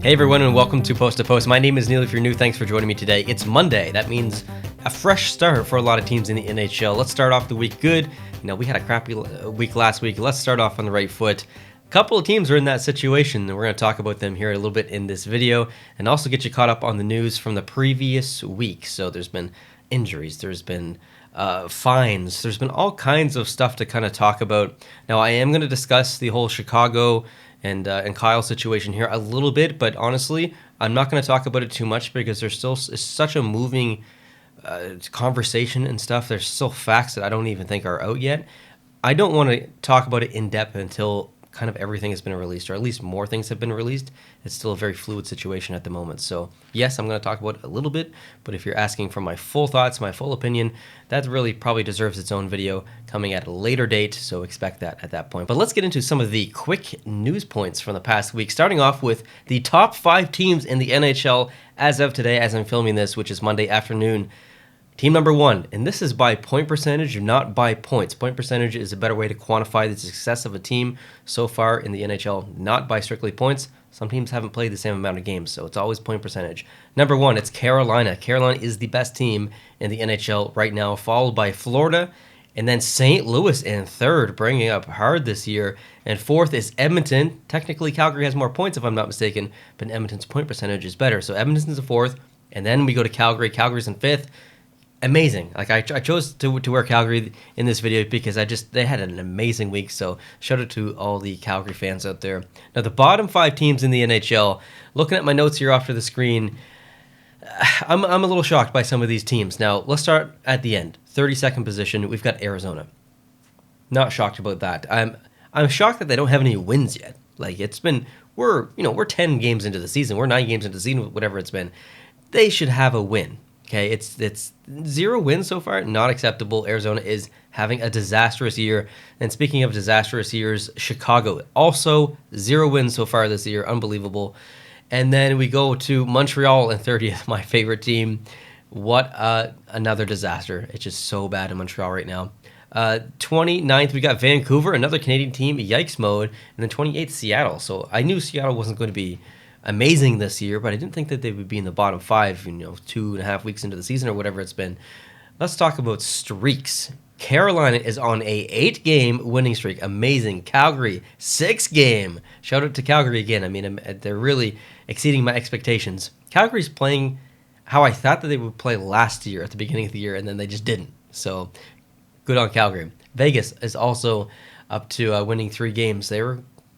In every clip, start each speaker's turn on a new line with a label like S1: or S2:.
S1: Hey everyone, and welcome to Post to Post. My name is Neil. If you're new, thanks for joining me today. It's Monday. That means a fresh start for a lot of teams in the NHL. Let's start off the week good. We had a crappy week last week. Let's start off on the right foot. A couple of teams are in that situation, and we're going to talk about them here a little bit in this video, and also get you caught up on the news from the previous week. So there's been injuries, there's been fines, there's been all kinds of stuff to kind of talk about. Now, I am going to discuss the whole Chicago and Kyle situation here a little bit, but honestly, I'm not going to talk about it too much because there's still such a moving conversation and stuff. There's still facts that I don't even think are out yet. I don't want to talk about it in depth until kind of everything has been released, or at least more things have been released. It's still a very fluid situation at the moment. So yes, I'm going to talk about it a little bit, but if you're asking for my full thoughts, my full opinion, that really probably deserves its own video coming at a later date, so expect that at that point. But let's get into some of the quick news points from the past week, starting off with the top 5 teams in the NHL as of today, as I'm filming this, which is Monday afternoon. Team number 1, and this is by point percentage, not by points. Point percentage is a better way to quantify the success of a team so far in the NHL, not by strictly points. Some teams haven't played the same amount of games, so it's always point percentage. Number 1, it's Carolina. Carolina is the best team in the NHL right now, followed by Florida, and then St. Louis in third, bringing up hard this year. And fourth is Edmonton. Technically, Calgary has more points, if I'm not mistaken, but Edmonton's point percentage is better. So Edmonton's in fourth, and then we go to Calgary. Calgary's in fifth. Amazing. Like I chose to wear Calgary in this video because they had an amazing week. So shout out to all the Calgary fans out there. Now the bottom 5 teams in the NHL. Looking at my notes here off to the screen, I'm a little shocked by some of these teams. Now let's start at the end. 32nd position, we've got Arizona. Not shocked about that. I'm shocked that they don't have any wins yet. Like we're 10 games into the season. We're 9 games into the season, whatever it's been. They should have a win. Okay, it's 0 wins so far, not acceptable. Arizona is having a disastrous year. And speaking of disastrous years, Chicago, also 0 wins so far this year, unbelievable. And then we go to Montreal in 30th, my favorite team. What another disaster. It's just so bad in Montreal right now. 29th, we got Vancouver, another Canadian team, yikes mode. And then 28th, Seattle. So I knew Seattle wasn't going to be amazing this year, but I didn't think that they would be in the bottom 5, 2.5 weeks into the season or whatever it's been. Let's talk about streaks. Carolina is on a 8-game winning streak. Amazing. Calgary, 6-game. Shout out to Calgary again. I mean, they're really exceeding my expectations. Calgary's playing how I thought that they would play last year at the beginning of the year, and then they just didn't. So good on Calgary. Vegas is also up to winning 3 games.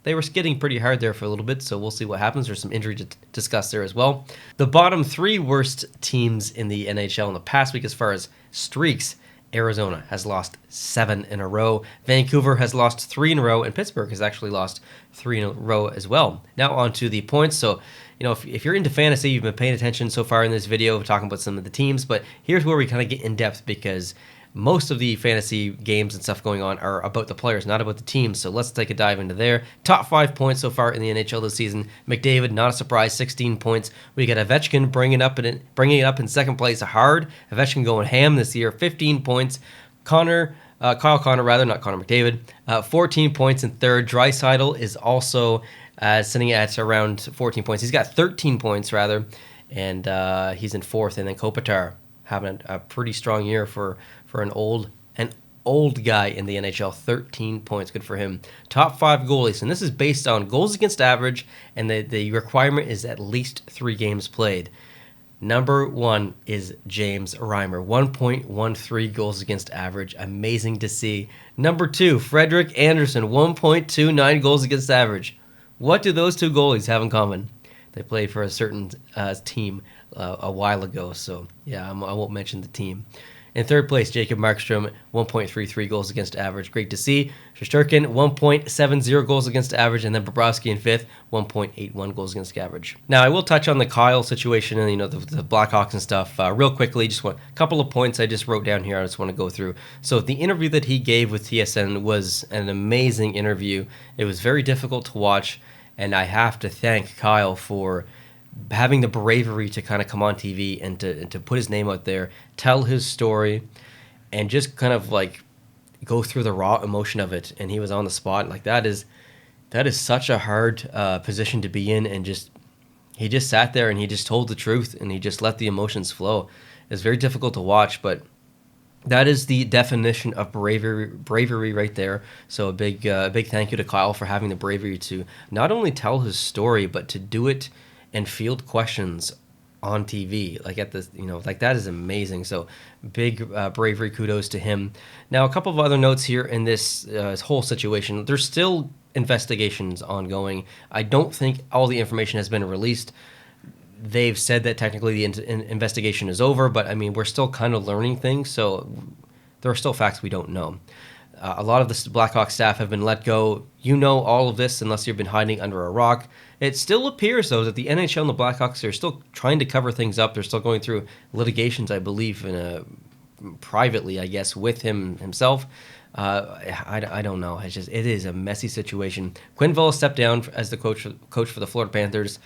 S1: They were skidding pretty hard there for a little bit, so we'll see what happens. There's some injury to discuss there as well. The bottom 3 worst teams in the NHL in the past week as far as streaks, Arizona has lost 7 in a row. Vancouver has lost 3 in a row, and Pittsburgh has actually lost 3 in a row as well. Now on to the points. So, if you're into fantasy, you've been paying attention so far in this video, talking about some of the teams, but here's where we kind of get in depth because most of the fantasy games and stuff going on are about the players, not about the teams. So let's take a dive into there. Top 5 points so far in the NHL this season. McDavid, not a surprise, 16 points. We got Ovechkin bringing it up in second place hard. Ovechkin going ham this year, 15 points. Kyle Connor, not Connor McDavid, 14 points in third. Draisaitl is also sitting at around 14 points. He's got 13 points rather, and he's in fourth. And then Kopitar having a pretty strong year for an old guy in the NHL, 13 points, good for him. Top 5 goalies, and this is based on goals against average, and the requirement is at least 3 games played. Number 1 is James Reimer, 1.13 goals against average, amazing to see. Number 2, Frederik Andersen, 1.29 goals against average. What do those 2 goalies have in common? They played for a certain team a while ago, so yeah, I won't mention the team. In third place, Jacob Markstrom, 1.33 goals against average. Great to see. Shesterkin, 1.70 goals against average. And then Bobrovsky in fifth, 1.81 goals against average. Now, I will touch on the Kyle situation and, the Blackhawks and stuff real quickly. Just a couple of points I just wrote down here I just want to go through. So the interview that he gave with TSN was an amazing interview. It was very difficult to watch. And I have to thank Kyle for having the bravery to kind of come on TV and to put his name out there, tell his story, and just kind of like go through the raw emotion of it. And he was on the spot. Like that is such a hard position to be in, and just he just sat there and he just told the truth and he just let the emotions flow. It's very difficult to watch, but that is the definition of bravery right there. So a big thank you to Kyle for having the bravery to not only tell his story, but to do it and field questions on TV. Like at the, like that is amazing. So big bravery, kudos to him. Now, a couple of other notes here in this whole situation. There's still investigations ongoing. I don't think all the information has been released. They've said that technically the investigation is over, but I mean, we're still kind of learning things, so there are still facts we don't know. A lot of the Blackhawks staff have been let go. You know all of this unless you've been hiding under a rock. It still appears, though, that the NHL and the Blackhawks are still trying to cover things up. They're still going through litigations, I believe, privately, I guess, with himself. I don't know. It is a messy situation. Quinn Villa stepped down as the coach for the Florida Panthers.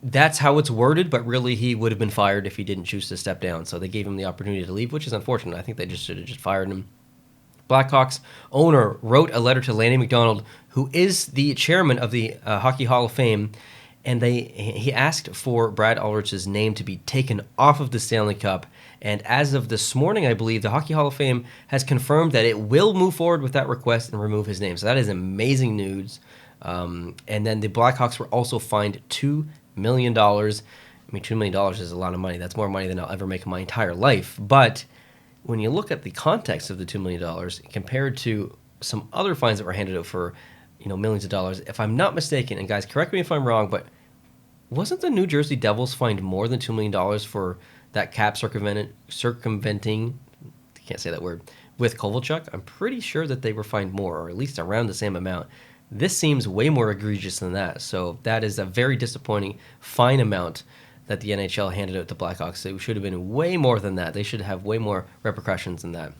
S1: That's how it's worded, but really he would have been fired if he didn't choose to step down. So they gave him the opportunity to leave, which is unfortunate. I think they just should have just fired him. Blackhawks owner wrote a letter to Lanny McDonald, who is the chairman of the Hockey Hall of Fame, and he asked for Brad Ulrich's name to be taken off of the Stanley Cup. And as of this morning, I believe, the Hockey Hall of Fame has confirmed that it will move forward with that request and remove his name. So that is amazing news. And then the Blackhawks were also fined $2 million. I mean, $2 million is a lot of money. That's more money than I'll ever make in my entire life. But when you look at the context of the $2 million compared to some other fines that were handed out for, millions of dollars, if I'm not mistaken, and guys, correct me if I'm wrong, but wasn't the New Jersey Devils fined more than $2 million for that cap circumventing, I can't say that word, with Kovalchuk? I'm pretty sure that they were fined more, or at least around the same amount. This seems way more egregious than that. So that is a very disappointing fine amount that the NHL handed out to Blackhawks. It should have been way more than that. They should have way more repercussions than that.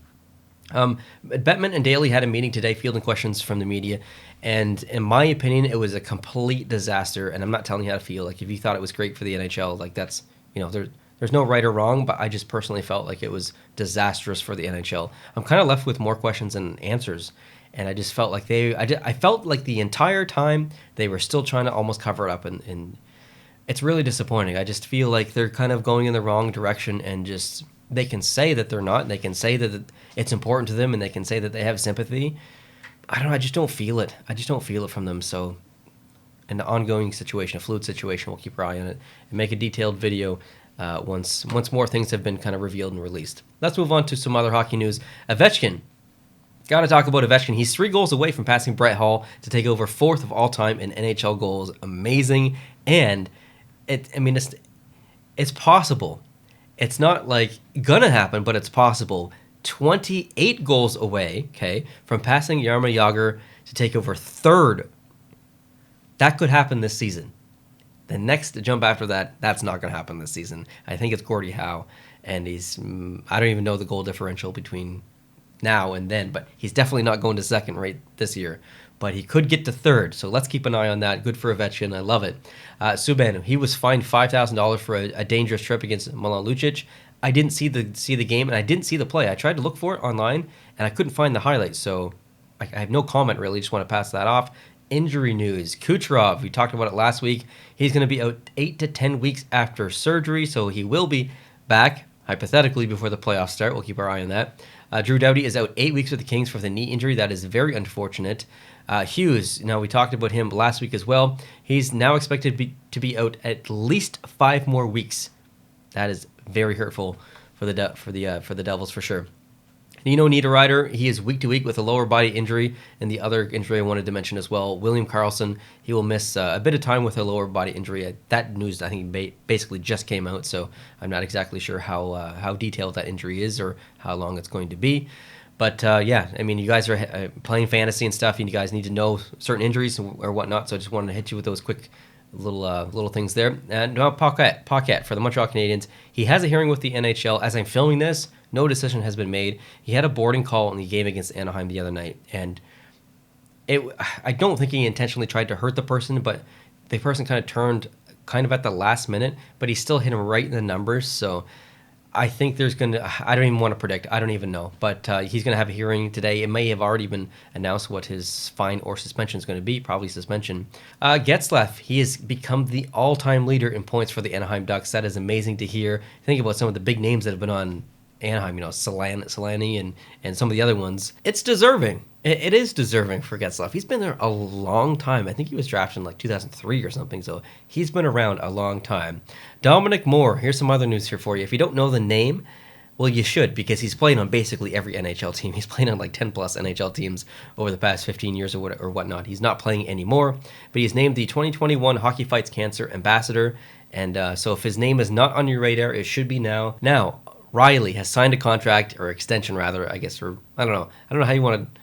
S1: Bettman and Daly had a meeting today fielding questions from the media, and in my opinion, it was a complete disaster, and I'm not telling you how to feel. Like, if you thought it was great for the NHL, like, that's, there's no right or wrong, but I just personally felt like it was disastrous for the NHL. I'm kind of left with more questions than answers. And I just felt like I felt like the entire time they were still trying to almost cover it up, and it's really disappointing. I just feel like they're kind of going in the wrong direction, and just they can say that they're not, and they can say that it's important to them, and they can say that they have sympathy. I don't know. I just don't feel it. I just don't feel it from them. So, an ongoing situation, a fluid situation, we'll keep our eye on it and make a detailed video once more things have been kind of revealed and released. Let's move on to some other hockey news. Ovechkin. Got to talk about Ovechkin. He's 3 goals away from passing Brett Hull to take over 4th of all time in NHL goals. Amazing. And it's possible. It's not like gonna happen, but it's possible. 28 goals away, okay, from passing Jaromir Jagr to take over 3rd. That could happen this season. The next jump after that, that's not going to happen this season. I think it's Gordie Howe, and I don't even know the goal differential between now and then, but he's definitely not going to 2nd right this year. But he could get to 3rd, so let's keep an eye on that. Good for Ovechkin. I love it. Subban, he was fined $5,000 for a dangerous trip against Milan Lucic. I didn't see the game, and I didn't see the play. I tried to look for it online, and I couldn't find the highlights, so I have no comment, really. Just want to pass that off. Injury news. Kucherov, we talked about it last week. He's going to be out 8 to 10 weeks after surgery, so he will be back, hypothetically, before the playoffs start. We'll keep our eye on that. Drew Doughty is out 8 weeks with the Kings for the knee injury. That is very unfortunate. Hughes, now we talked about him last week as well. He's now expected to be out at least 5 more weeks. That is very hurtful for the Devils for sure. Nino Niederreiter, he is week to week with a lower body injury, and the other injury I wanted to mention as well, William Karlsson, he will miss a bit of time with a lower body injury. That news, I think, basically just came out, so I'm not exactly sure how detailed that injury is or how long it's going to be. But yeah, I mean, you guys are playing fantasy and stuff, and you guys need to know certain injuries or whatnot, so I just wanted to hit you with those quick little things there. And now Paquette for the Montreal Canadiens, he has a hearing with the NHL. As I'm filming this, no decision has been made. He had a boarding call in the game against Anaheim the other night, and I don't think he intentionally tried to hurt the person, but the person kind of turned kind of at the last minute, but he still hit him right in the numbers. So I think there's going to, I don't even want to predict. I don't even know. But he's going to have a hearing today. It may have already been announced what his fine or suspension is going to be, probably suspension. Getzlaf, he has become the all-time leader in points for the Anaheim Ducks. That is amazing to hear. Think about some of the big names that have been on Anaheim, Solani and some of the other ones. It's deserving. It is deserving for Getzlaf. He's been there a long time. I think he was drafted in like 2003 or something, so he's been around a long time. Dominic Moore, here's some other news here for you. If you don't know the name, well, you should, because he's played on basically every NHL team. He's played on like 10 plus NHL teams over the past 15 years or whatnot. He's not playing anymore, but he's named the 2021 Hockey Fights Cancer Ambassador, and so if his name is not on your radar, it should be now. Now, Riley has signed a contract, or extension rather, I guess, or I don't know how you want to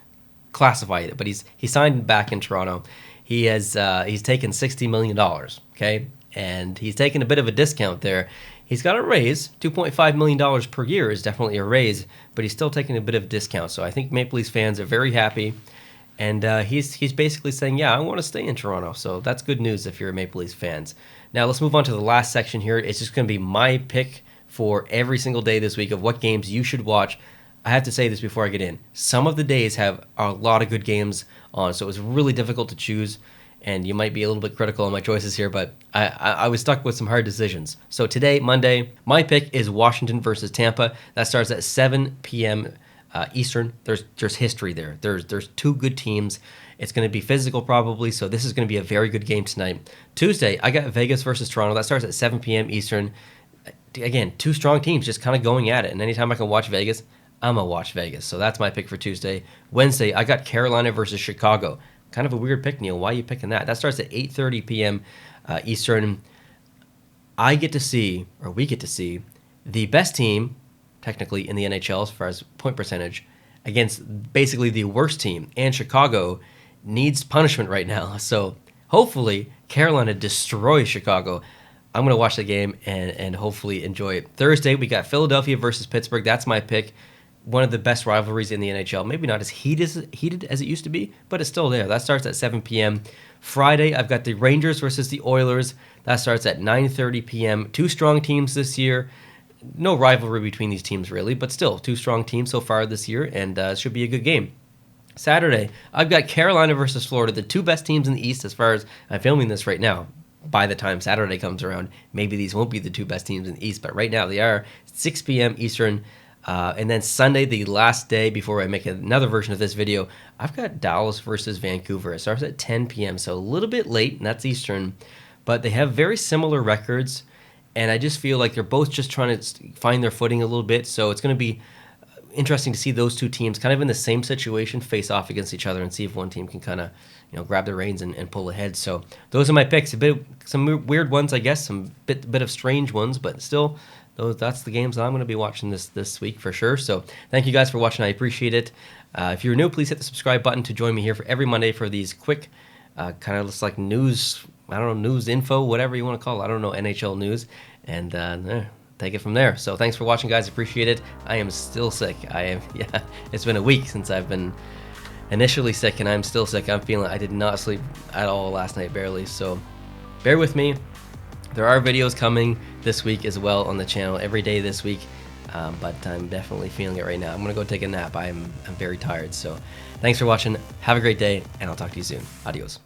S1: classify it, but he signed back in Toronto. He's taken $60 million, okay, and he's taken a bit of a discount there. He's got a raise, $2.5 million per year is definitely a raise, but he's still taking a bit of discount. So I think Maple Leafs fans are very happy, and he's basically saying, yeah, I want to stay in Toronto. So that's good news if you're a Maple Leafs fans. Now let's move on to the last section here. It's just going to be my pick for every single day this week of what games you should watch. I have to say this before I get in. Some of the days have a lot of good games on, so it was really difficult to choose, and you might be a little bit critical on my choices here, but I was stuck with some hard decisions. So today, Monday, my pick is Washington versus Tampa. That starts at 7 p.m. Eastern. There's history there. There's two good teams. It's going to be physical probably, so this is going to be a very good game tonight. Tuesday, I got Vegas versus Toronto. That starts at 7 p.m. Eastern. Again, two strong teams just kind of going at it, and anytime I can watch Vegas, I'm going to watch Vegas. So that's my pick for Tuesday. Wednesday, I got Carolina versus Chicago. Kind of a weird pick, Neil. Why are you picking that? That starts at 8:30 p.m. Eastern. We get to see the best team, technically, in the NHL as far as point percentage, against basically the worst team. And Chicago needs punishment right now. So hopefully Carolina destroys Chicago. I'm going to watch the game and hopefully enjoy it. Thursday, we got Philadelphia versus Pittsburgh. That's my pick. One of the best rivalries in the NHL. Maybe not as heated as it used to be, but it's still there. That starts at 7 p.m. Friday, I've got the Rangers versus the Oilers. That starts at 9:30 p.m. Two strong teams this year. No rivalry between these teams, really, but still, two strong teams so far this year, and it should be a good game. Saturday, I've got Carolina versus Florida, the two best teams in the East as far as I'm filming this right now. By the time Saturday comes around, maybe these won't be the two best teams in the East, but right now they are. 6 p.m. Eastern. And then Sunday, the last day before I make another version of this video, I've got Dallas versus Vancouver. It starts at 10 p.m., so a little bit late, and that's Eastern. But they have very similar records, and I just feel like they're both just trying to find their footing a little bit. So it's going to be interesting to see those two teams kind of in the same situation face off against each other and see if one team can kind of grab the reins and pull ahead. So those are my picks. Some weird ones, I guess, some bit of strange ones, but still, that's the games that I'm going to be watching this week for sure. So thank you guys for watching. I appreciate it. If you're new, please hit the subscribe button to join me here for every Monday for these quick kind of just like news, news info, whatever you want to call it. I don't know, NHL news, and take it from there. So thanks for watching, guys. Appreciate it. I am still sick. It's been a week since I've been initially sick, and I'm still sick. I did not sleep at all last night, barely. So bear with me. There are videos coming this week as well on the channel every day this week, but I'm definitely feeling it right now. I'm gonna go take a nap. I'm very tired. So thanks for watching. Have a great day, and I'll talk to you soon. Adios.